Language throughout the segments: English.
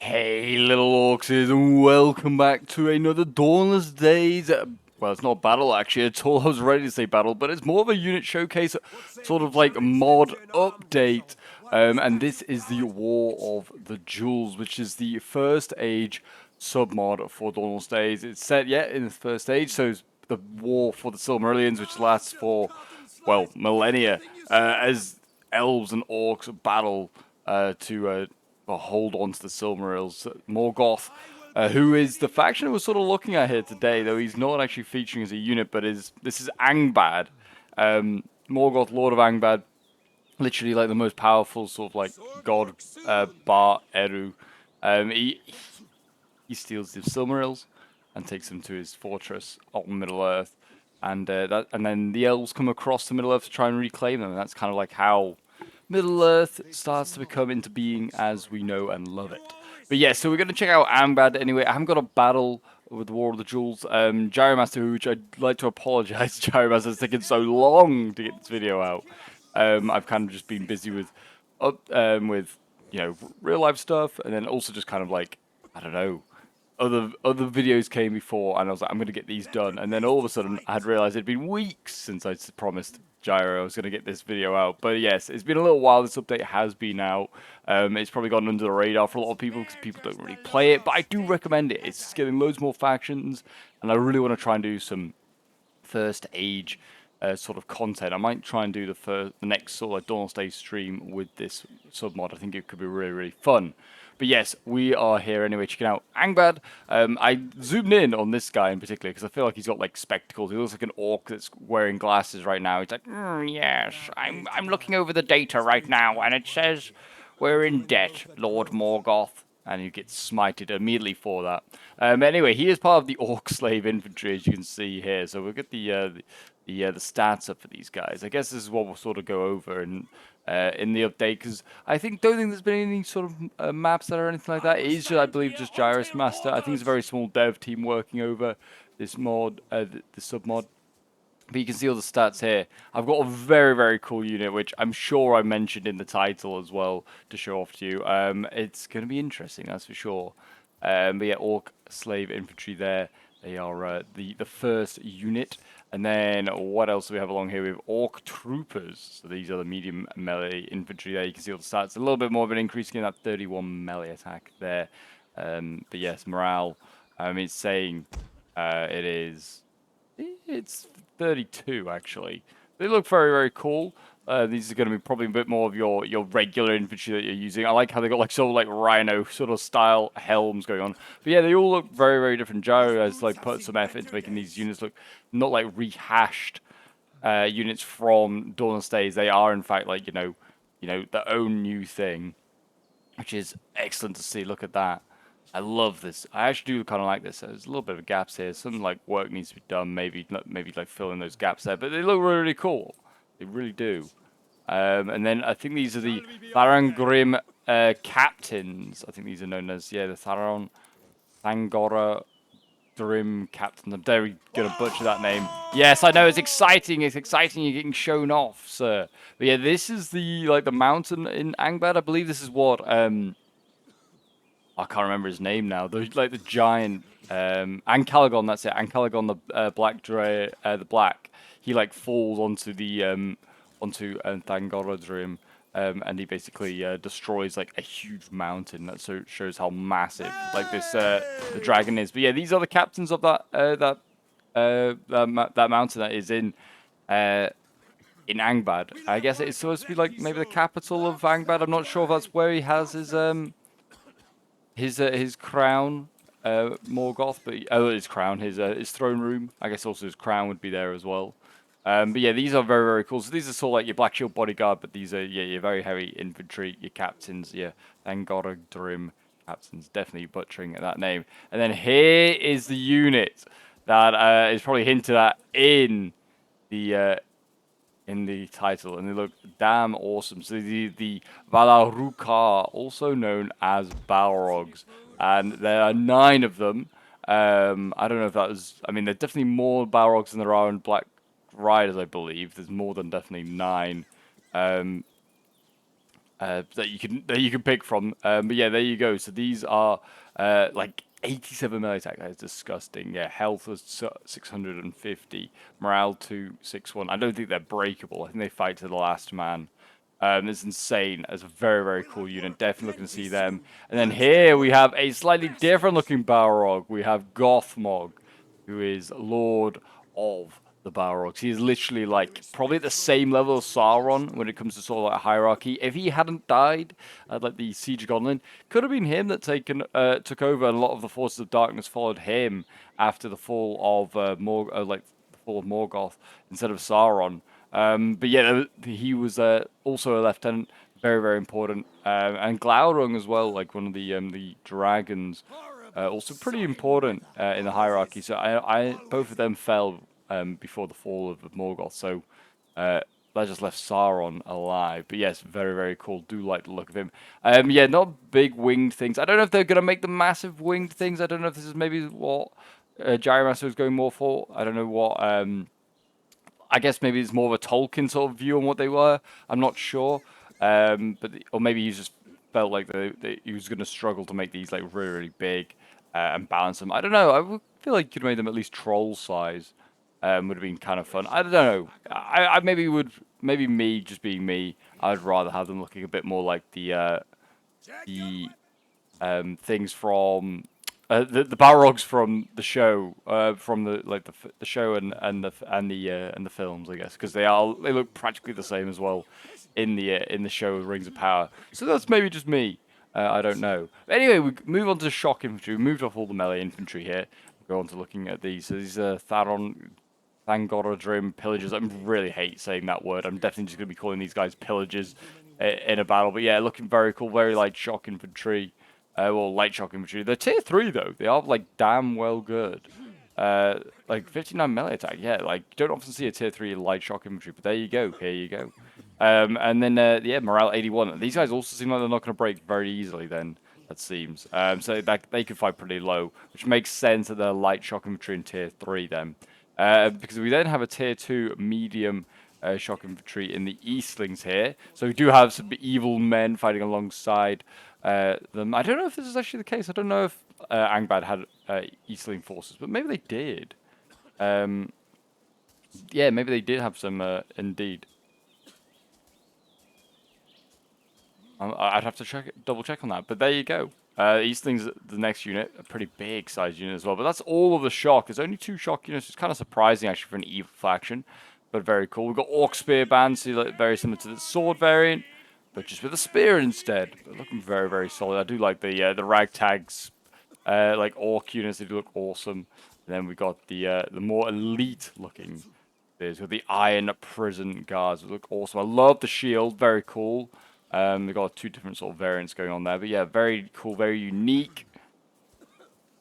Hey little orcs, and welcome back to another Dawnless Days. Well, it's not battle actually at all. I was ready to say battle, but it's more of a unit showcase, sort of like mod update. And this is the War of the Jewels, which is the first age submod for Dawnless Days. It's set yet in the first age, so it's the war for the Silmarillions, which lasts for, well, millennia, as elves and orcs battle to hold on to the Silmarils. Morgoth, who is the faction we're sort of looking at here today, though he's not actually featuring as a unit, but this is Angband. Morgoth, Lord of Angband, literally like the most powerful sort of like god, Bar Eru. He steals the Silmarils and takes them to his fortress on Middle Earth, and then the elves come across to Middle Earth to try and reclaim them. And that's kind of like how Middle Earth starts to become into being as we know and love it. But yeah, so we're going to check out Angband anyway. I haven't got a battle with the War of the Jewels. Gyromaster, which I'd like to apologize to Gyromaster, it's taken so long to get this video out. I've kind of just been busy with real life stuff, and then also just kind of like, I don't know, other videos came before, and I was like, I'm going to get these done. And then all of a sudden, I had realized it'd been weeks since I promised Gyro I was going to get this video out. But yes, it's been a little while. This update has been out. It's probably gone under the radar for a lot of people because people don't really play it. But I do recommend it. It's getting loads more factions, and I really want to try and do some first age sort of content. I might try and do the next sort of like Dawnless Day stream with this submod. I think it could be really, really fun. But yes, we are here anyway, checking out Angband. I zoomed in on this guy in particular because I feel like he's got like spectacles. He looks like an orc that's wearing glasses right now. He's like, yes, I'm looking over the data right now, and it says we're in debt, Lord Morgoth. And he gets smited immediately for that. Anyway, he is part of the orc slave infantry, as you can see here. So we'll get the stats up for these guys. I guess this is what we'll sort of go over in the update, because don't think there's been any sort of maps that or anything like that. It is, I believe, just Gyrus Master. I think it's a very small dev team working over this mod, the submod. But you can see all the stats here. I've got a very, very cool unit, which I'm sure I mentioned in the title as well to show off to you. It's going to be interesting, that's for sure. But yeah, Orc Slave Infantry there. They are the first unit. And then what else do we have along here? We have Orc Troopers. So these are the medium melee infantry there. You can see all the stats. A little bit more of an increase in that 31 melee attack there. But yes, morale. It's saying it's 32 actually. They look very, very cool. These are going to be probably a bit more of your regular infantry that you're using. I like how they got like sort of like rhino sort of style helms going on. But yeah, they all look very, very different. Gyro has like put some effort into making these units look not like rehashed units from Dawnless Days. They are in fact like their own new thing, which is excellent to see. Look at that. I love this. I actually do kind of like this. There's a little bit of gaps here. Some like work needs to be done. Maybe like fill in those gaps there. But they look really, really cool. They really do. And then I think these are the Thangorodrim captains. I think these are known as the Thangorodrim captains. I'm very gonna butcher that name. Yes, I know, it's exciting. It's exciting. You're getting shown off, sir. But yeah, this is the mountain in Angband. I believe this is what I can't remember his name now. The giant Ancalagon. That's it. Ancalagon, the black. He like falls onto the onto Thangorodrim, and he basically destroys like a huge mountain. That shows how massive like this the dragon is. But yeah, these are the captains of that mountain that is in Angband. I guess it's supposed to be like maybe the capital of Angband. I'm not sure if that's where he has his crown, Morgoth, but his crown, his throne room. I guess also his crown would be there as well. But yeah, these are very, very cool. So these are sort of like your Black Shield bodyguard, but these are your very heavy infantry, your captains, your Thangorodrim captains. Definitely butchering that name. And then here is the unit that is probably hinted at in the title, and they look damn awesome. So the Valaruka, also known as Balrogs, and there are 9 of them. I don't know if that was. I mean, there's definitely more Balrogs than there are in Black Riders, I believe. There's more than definitely 9. that you can pick from. But yeah, there you go. So these are like 87 melee attack. That is disgusting. Yeah, health was 650, morale 261. I don't think they're breakable. I think they fight to the last man. It's insane. It's a very, very cool unit. Definitely looking to see them. And then here we have a slightly different looking Balrog. We have Gothmog, who is Lord of the Balrogs. He is literally like probably at the same level as Sauron when it comes to sort of like hierarchy. If he hadn't died at like the Siege of Gondlin, could have been him that took over, and a lot of the forces of darkness followed him after the fall of the fall of Morgoth instead of Sauron. But yeah, he was also a lieutenant, very, very important. And Glaurung as well, like one of the dragons, also pretty important in the hierarchy. So both of them fell before the fall of Morgoth. So that just left Sauron alive. But yes, very, very cool. Do like the look of him. Yeah, not big winged things. I don't know if they're gonna make the massive winged things. I don't know if this is maybe what Gyromancer was going more for. I don't know what. I guess maybe it's more of a Tolkien sort of view on what they were. I'm not sure. Or maybe he just felt like he was going to struggle to make these like really, really big and balance them. I don't know. I would feel like you could have made them at least troll size. Would have been kind of fun. I don't know. I maybe me just being me. I'd rather have them looking a bit more like the things from the Balrogs from the show, from the show and the films, I guess, because they look practically the same as well in the show Rings of Power. So that's maybe just me. I don't know. But anyway, we move on to shock infantry. We moved off all the melee infantry here. Go on to looking at these. So these are Thangorodrim pillagers. I really hate saying that word. I'm definitely just going to be calling these guys pillagers in a battle. But yeah, looking very cool. Very light shock infantry. Well, light shock infantry. They're tier 3 though. They are like damn well good. Like 59 melee attack. Yeah, like you don't often see a tier 3 light shock infantry, but there you go. Here you go. And then yeah, morale 81. These guys also seem like they're not going to break very easily. Then that seems. So that they could fight pretty low, which makes sense that they're light shock infantry in tier 3 then. Because we then have a tier 2 medium shock infantry in the Eastlings here. So we do have some evil men fighting alongside them. I don't know if this is actually the case. I don't know if Angband had Eastling forces, but maybe they did. Yeah, maybe they did have some indeed. I'd have to double check on that, but there you go. Eastling's the next unit, a pretty big size unit as well. But that's all of the shock. There's only 2 shock units. It's kind of surprising actually for an evil faction, but very cool. We've got Orc Spear Band, so very similar to the sword variant, but just with a spear instead. But looking very, very solid. I do like the ragtags, like Orc units. They do look awesome. And then we got the more elite looking. There's with the Iron Prison Guards. They look awesome. I love the shield. Very cool. We've got 2 different sort of variants going on there, but yeah, very cool, very unique,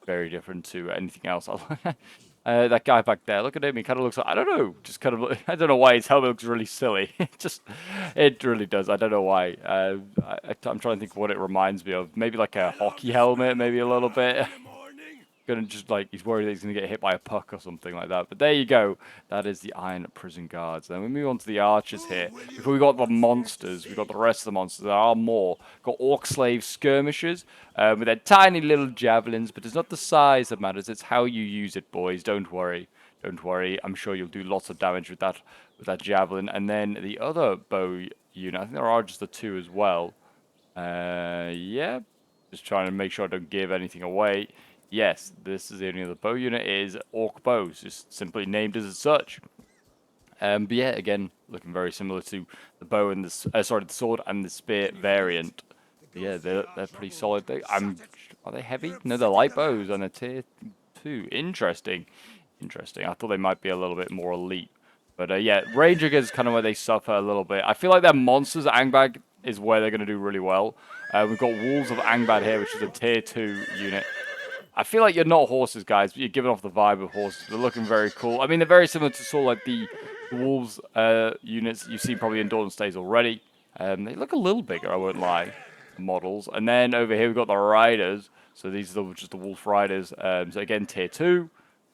very different to anything else. That guy back there, look at him. He kind of looks like, I don't know, just kind of. I don't know why his helmet looks really silly. It really does. I don't know why. I'm trying to think of what it reminds me of. Maybe like a hockey helmet, maybe a little bit. Gonna just like he's worried that he's gonna get hit by a puck or something like that. But there you go. That is the Iron Prison Guards. Then we move on to the archers here. Before we got the monsters, we got the rest of the monsters. There are more. Got Orc Slave skirmishers with their tiny little javelins, but it's not the size that matters. It's how you use it, boys. Don't worry. Don't worry. I'm sure you'll do lots of damage with that javelin. And then the other bow unit. I think there are just the 2 as well. Yeah. Just trying to make sure I don't give anything away. Yes, this is the only other bow unit is Orc Bows, just simply named as such. But yeah, again, looking very similar to the bow and the sword and the spear variant. But yeah, they're pretty solid. Are they heavy? No, they're light bows and a tier 2. Interesting. I thought they might be a little bit more elite. But yeah, Ranger is kind of where they suffer a little bit. I feel like their monsters, Angband, is where they're going to do really well. We've got Wolves of Angband here, which is a tier 2 unit. I feel like you're not horses, guys, but you're giving off the vibe of horses. They're looking very cool. I mean, they're very similar to sort of like the Wolves units you've seen probably in Dawnless days already. They look a little bigger, I won't lie, models. And then over here we've got the Riders. So these are just the Wolf Riders. So again, tier 2.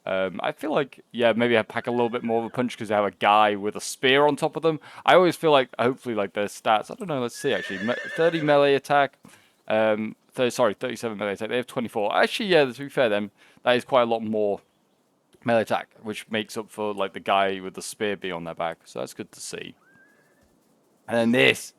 I feel like, yeah, maybe I pack a little bit more of a punch because they have a guy with a spear on top of them. I always feel like, hopefully, like their stats. I don't know. Let's see. Actually, 30 melee attack. 37 melee attack. They have 24. Actually, yeah. To be fair, then that is quite a lot more melee attack, which makes up for like the guy with the spear being on their back. So that's good to see. And then this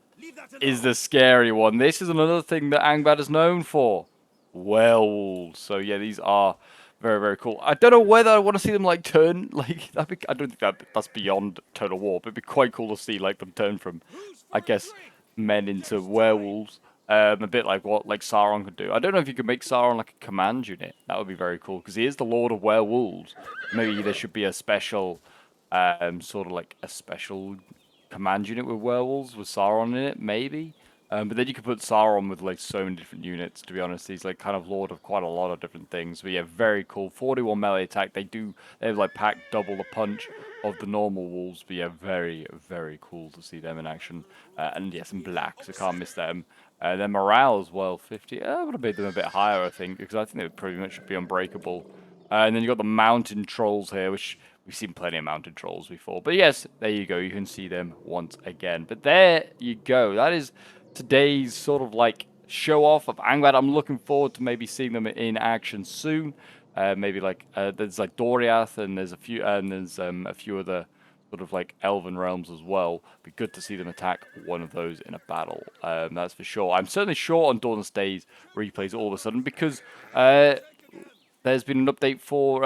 is the scary one. This is another thing that Angband is known for. Werewolves. So yeah, these are very, very cool. I don't know whether I want to see them like turn, like, I don't think that's beyond Total War, but it'd be quite cool to see like them turn from, I guess, men into werewolves. A bit like what like Sauron could do. I don't know if you could make Sauron like a command unit. That would be very cool because he is the Lord of Werewolves. Maybe there should be a special, sort of like a special command unit with werewolves with Sauron in it, maybe. But then you could put Sauron with like so many different units. To be honest, he's like kind of lord of quite a lot of different things. But yeah, very cool. 41 melee attack. They have like packed double the punch of the normal wolves. But yeah, very, very cool to see them in action. And yes, in black, so can't miss them. Their morale as well, 50. I would have made them a bit higher, I think, because I think they would pretty much be unbreakable. And then you've got the mountain trolls here, which we've seen plenty of mountain trolls before. But yes, there you go. You can see them once again. But there you go. That is today's sort of like show off of Angband. I'm looking forward to maybe seeing them in action soon. Maybe like there's like Doriath and there's a few other sort of like elven realms as well. Be good to see them attack one of those in a battle. That's for sure. I'm certainly short on Dawnless Days replays all of a sudden because there's been an update for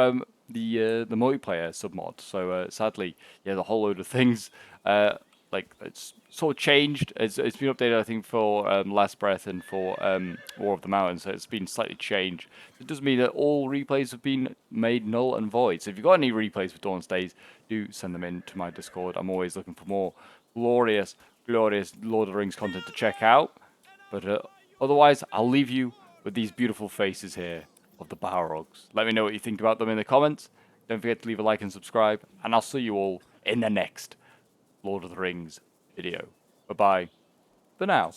the multiplayer submod. So sadly, yeah, the whole load of things like it's sort of changed. It's been updated, I think, for Last Breath and for War of the Mountains. So it's been slightly changed. It does mean that all replays have been made null and void. So if you've got any replays for Dawn's Days, do send them in to my Discord. I'm always looking for more glorious Lord of the Rings content to check out. But otherwise, I'll leave you with these beautiful faces here of the Balrogs. Let me know what you think about them in the comments. Don't forget to leave a like and subscribe. And I'll see you all in the next Lord of the Rings video. Bye-bye for now.